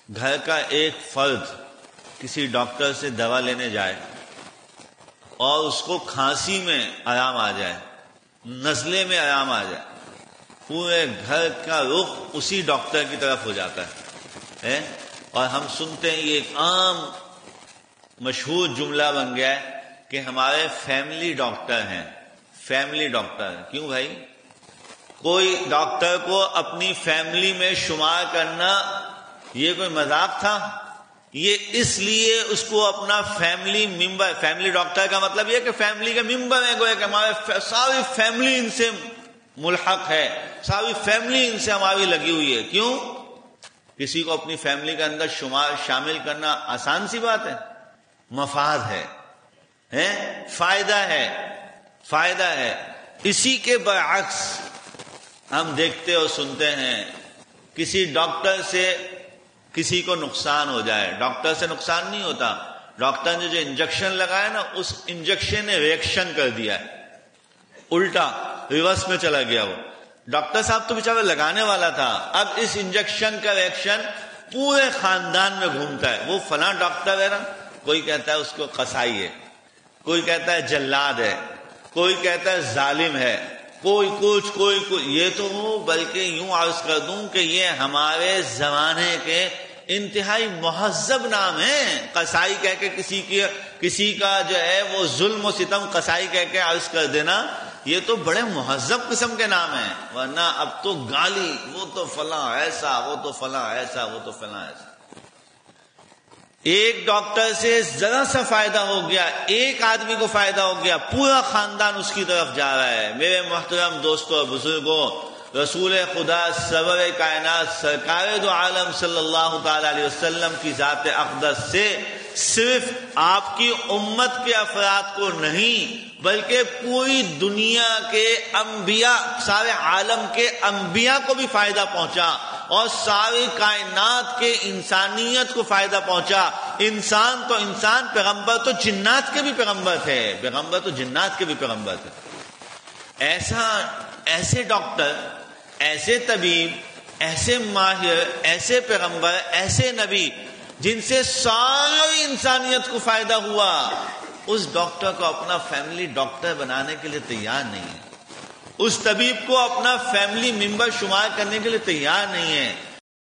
گھر کا ایک فرد کسی ڈاکٹر سے دوا لینے جائے اور اس کو کھانسی میں آرام آ جائے، نزلے میں آرام آ جائے، پورے گھر کا رخ اسی ڈاکٹر کی طرف ہو جاتا ہے۔ اور ہم سنتے ہیں، یہ ایک عام مشہور جملہ بن گیا ہے کہ ہمارے فیملی ڈاکٹر ہیں، فیملی ڈاکٹر۔ کیوں بھائی؟ کوئی ڈاکٹر کو اپنی فیملی میں شمار کرنا یہ کوئی مذاق تھا؟ یہ اس لیے اس کو اپنا فیملی ممبر، فیملی ڈاکٹر کا مطلب یہ کہ فیملی کا ممبر ہے، گویا کہ ہمارے ساری فیملی ان سے ملحق ہے، ساری فیملی ان سے ہماری لگی ہوئی ہے۔ کیوں؟ کسی کو اپنی فیملی کے اندر شامل کرنا آسان سی بات ہے؟ مفاد ہے، فائدہ ہے، فائدہ ہے۔ اسی کے برعکس ہم دیکھتے اور سنتے ہیں کسی ڈاکٹر سے کسی کو نقصان ہو جائے۔ ڈاکٹر سے نقصان نہیں ہوتا، ڈاکٹر نے جو انجیکشن لگایا نا، اس انجیکشن نے ریئیکشن کر دیا ہے، الٹا ریورس میں چلا گیا۔ وہ ڈاکٹر صاحب تو بیچارہ لگانے والا تھا، اب اس انجیکشن کا ریئیکشن پورے خاندان میں گھومتا ہے۔ وہ فلاں ڈاکٹر ہے نا، کوئی کہتا ہے اس کو قصائی ہے، کوئی کہتا ہے جلاد ہے، کوئی کہتا ہے ظالم ہے، کوئی کچھ کوئی کچھ۔ یہ تو بلکہ یوں عرض کر دوں کہ یہ ہمارے زمانے کے انتہائی مہذب نام ہیں۔ قصائی کہہ کے کسی کا جو ہے وہ ظلم و ستم قصائی کہہ کے عرض کر دینا، یہ تو بڑے مہذب قسم کے نام ہیں۔ ورنہ اب تو گالی، وہ تو فلاں ایسا، وہ تو فلاں ایسا، وہ تو فلاں ایسا۔ ایک ڈاکٹر سے ذرا سا فائدہ ہو گیا، ایک آدمی کو فائدہ ہو گیا، پورا خاندان اس کی طرف جا رہا ہے۔ میرے محترم دوستوں اور بزرگوں، رسول خدا سرور کائنات سرکار دو عالم صلی اللہ تعالی علیہ وسلم کی ذات اقدس سے صرف آپ کی امت کے افراد کو نہیں بلکہ پوری دنیا کے انبیاء، سارے عالم کے انبیاء کو بھی فائدہ پہنچا اور ساری کائنات کے انسانیت کو فائدہ پہنچا۔ انسان تو انسان، پیغمبر تو جنات کے بھی پیغمبر تھے، پیغمبر تو جنات کے بھی پیغمبر تھے۔ ایسے ڈاکٹر، ایسے طبیب، ایسے ماہر، ایسے پیغمبر، ایسے نبی جن سے ساری انسانیت کو فائدہ ہوا، اس ڈاکٹر کو اپنا فیملی ڈاکٹر بنانے کے لیے تیار نہیں ہے، اس طبیب کو اپنا فیملی ممبر شمار کرنے کے لیے تیار نہیں ہے۔